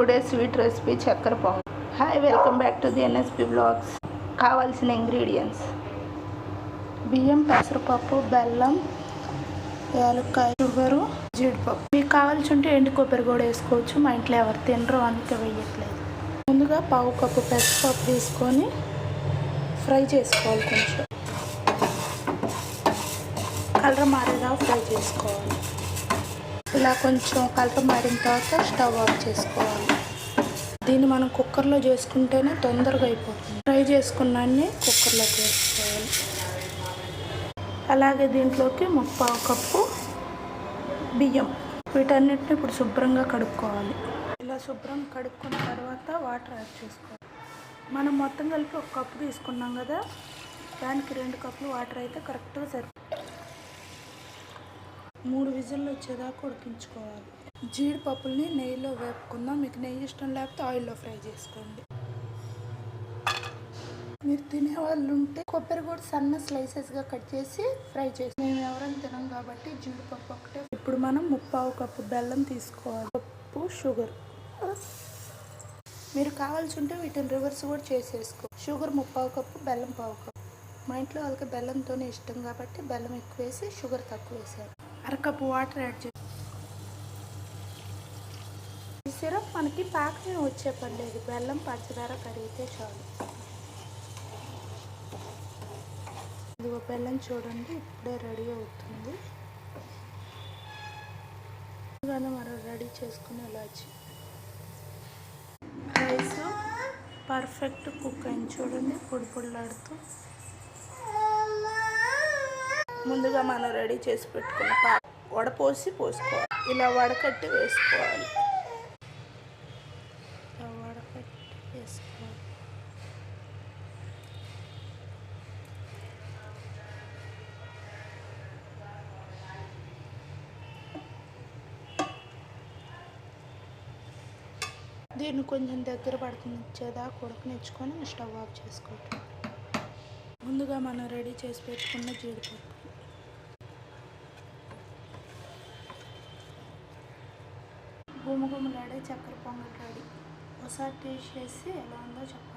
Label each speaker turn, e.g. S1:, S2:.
S1: Today sweet recipe చక్కెర Pongal. Hi, welcome back to the NSP blogs. కావాల్సిన ingredients: బియ్యం, పెసరపప్పు, బెల్లం, యాలక్కాయ, షుగరు, జీడిపప్పు. మీకు కావాల్సి ఉంటే ఎండు కొబ్బరి కూడా వేసుకోవచ్చు. మా ఇంట్లో ఎవరు తినరు, అందుకే వేయట్లేదు. ముందుగా పావు కప్పు పెసరపప్పు తీసుకొని ఫ్రై చేసుకోవాలి. కొంచెం కలర్ మారేలా ఫ్రై చేసుకోవాలి. ఇలా కొంచెం కలర్ మారిన తర్వాత స్టవ్ ఆఫ్ చేసుకోవాలి. దీన్ని మనం కుక్కర్లో చేసుకుంటేనే తొందరగా అయిపోతుంది. ఫ్రై చేసుకున్నాన్ని కుక్కర్లో చేసుకోవాలి. అలాగే దీంట్లోకి 3/4 కప్పు బియ్యం. వీటన్నిటిని ఇప్పుడు శుభ్రంగా కడుక్కోవాలి. ఇలా శుభ్రంగా కడుక్కున్న తర్వాత వాటర్ యాడ్ చేసుకోవాలి. మనం మొత్తం కలిపి 1 కప్పు తీసుకున్నాం కదా, దానికి 2 కప్పులు వాటర్ అయితే కరెక్ట్గా సరిపోతుంది. 3 విజిల్లు వచ్చేదాకా ఉడికించుకోవాలి. జీడిపప్పుల్ని నెయ్యిలో వేపుకుందాం. మీకు నెయ్యి ఇష్టం లేకపోతే ఆయిల్లో ఫ్రై చేసుకోండి. మీరు తినే వాళ్ళు ఉంటే కొబ్బరి కూడా సన్న స్లైసెస్గా కట్ చేసి ఫ్రై చేసి. మేము ఎవరైనా తినం కాబట్టి జీడిపప్పు ఒకటే. ఇప్పుడు మనం 3/4 కప్పు బెల్లం తీసుకోవాలి. Cup sugar. మీరు కావాల్సి ఉంటే వీటిని రివర్స్ కూడా చేసేసుకో. షుగర్ 3/4 కప్పు, బెల్లం 1/4 కప్పు. మా ఇంట్లో వాళ్ళకి బెల్లంతోనే ఇష్టం కాబట్టి బెల్లం ఎక్కువ వేసి షుగర్ తక్కువ వేసారు. 1/2 కప్పు వాటర్ యాడ్ చేసి. ఈ సిరప్ మనకి పాకమే వచ్చే పని లేదు. బెల్లం పంచదార కరిగితే చాలు. ఇదిగో బెల్లం చూడండి, ఇప్పుడే రెడీ అవుతుంది. మనం రెడీ చేసుకుని ఇలాచి. రైస్ పర్ఫెక్ట్ కుక్ అయింది చూడండి, పొడి పొడిలాడుతూ. ముందుగా మనం రెడీ చేసి పెట్టుకున్న వడపోసి పోసుకోవాలి. ఇలా వడకట్టి వేసుకోవాలి. దీన్ని కొంచెం దగ్గర పడుకునిచ్చేదాకా ఉడకనిచ్చుకొని స్టవ్ ఆఫ్ చేసుకోవటం. ముందుగా మనం రెడీ చేసి పెట్టుకున్న జీడిపప్పు, గుమగుమలాడే చక్కెర పొంగల్ రెడీ. ఒకసారి టేస్ట్ చేసి ఎలా ఉందో చెప్పండి.